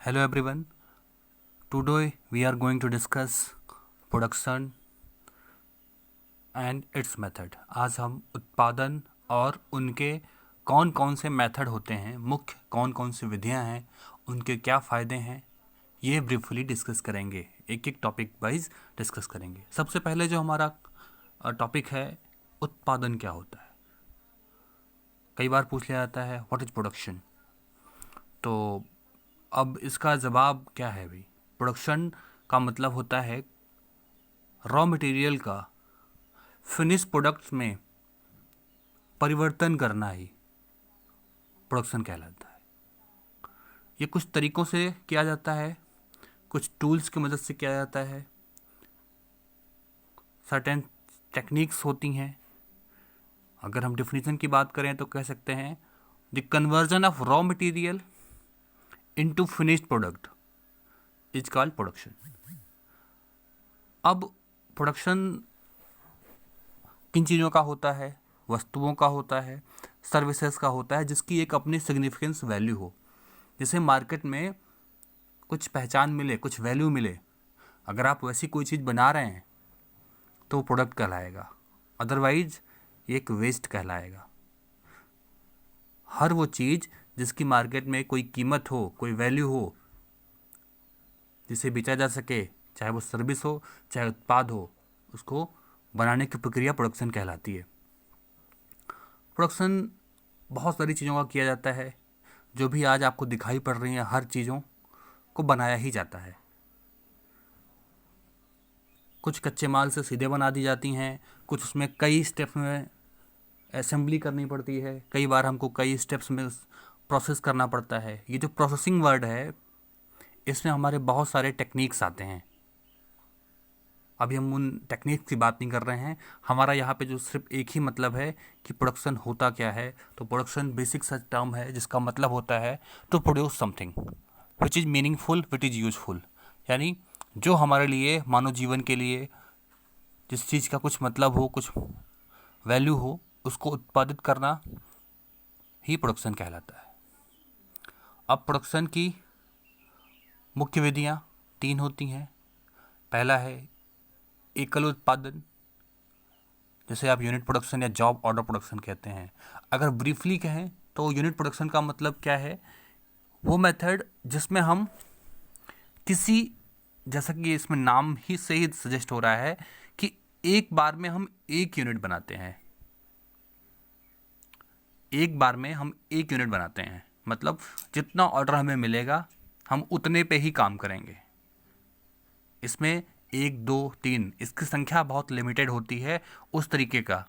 Hello everyone. Today we are going to discuss production and its method. आज हम उत्पादन और उनके कौन कौन से मेथड होते हैं, मुख्य कौन कौन सी विधियां हैं, उनके क्या फ़ायदे हैं, ये ब्रीफली डिस्कस करेंगे। एक एक टॉपिक वाइज डिस्कस करेंगे। सबसे पहले जो हमारा टॉपिक है, उत्पादन क्या होता है। कई बार पूछ लिया जाता है व्हाट इज़ प्रोडक्शन। तो अब इसका जवाब क्या है भाई। प्रोडक्शन का मतलब होता है रॉ मटेरियल का फिनिश प्रोडक्ट्स में परिवर्तन करना ही प्रोडक्शन कहलाता है। ये कुछ तरीक़ों से किया जाता है, कुछ टूल्स की मदद से किया जाता है, सर्टेन टेक्निक्स होती हैं। अगर हम डिफिनीशन की बात करें तो कह सकते हैं the conversion of raw material into finished product is called production. अब प्रोडक्शन किन चीज़ों का होता है, वस्तुओं का होता है, सर्विसेज का होता है, जिसकी एक अपनी सिग्निफिकेंस वैल्यू हो, जिसे मार्केट में कुछ पहचान मिले, कुछ वैल्यू मिले। अगर आप वैसी कोई चीज़ बना रहे हैं तो प्रोडक्ट कहलाएगा, अदरवाइज ये एक वेस्ट कहलाएगा। हर वो चीज़ जिसकी मार्केट में कोई कीमत हो, कोई वैल्यू हो, जिसे बेचा जा सके, चाहे वो सर्विस हो चाहे उत्पाद हो, उसको बनाने की प्रक्रिया प्रोडक्शन कहलाती है। प्रोडक्शन बहुत सारी चीज़ों का किया जाता है। जो भी आज आपको दिखाई पड़ रही हैं, हर चीज़ों को बनाया ही जाता है। कुछ कच्चे माल से सीधे बना दी जाती हैं, कुछ उसमें कई स्टेप्स में असेंबली करनी पड़ती है, कई बार हमको कई स्टेप्स में प्रोसेस करना पड़ता है। ये जो प्रोसेसिंग वर्ड है, इसमें हमारे बहुत सारे टेक्निक्स आते हैं। अभी हम उन टेक्निक्स की बात नहीं कर रहे हैं। हमारा यहाँ पे जो सिर्फ एक ही मतलब है कि प्रोडक्शन होता क्या है। तो प्रोडक्शन बेसिक सा टर्म है जिसका मतलब होता है to produce something which is meaningful, which is useful. यानी जो हमारे लिए, मानव जीवन के लिए, जिस चीज़ का कुछ मतलब हो, कुछ वैल्यू हो, उसको उत्पादित करना ही प्रोडक्शन कहलाता है। अब प्रोडक्शन की मुख्य विधियाँ 3 होती हैं। पहला है एकल उत्पादन, जैसे आप यूनिट प्रोडक्शन या जॉब ऑर्डर प्रोडक्शन कहते हैं। अगर ब्रीफली कहें तो यूनिट प्रोडक्शन का मतलब क्या है, वो मेथड जिसमें हम किसी, जैसा कि इसमें नाम ही से ही सजेस्ट हो रहा है कि एक बार में हम एक यूनिट बनाते हैं। एक बार में हम एक यूनिट बनाते हैं मतलब जितना ऑर्डर हमें मिलेगा हम उतने पे ही काम करेंगे। इसमें 1, 2, 3 इसकी संख्या बहुत लिमिटेड होती है। उस तरीके का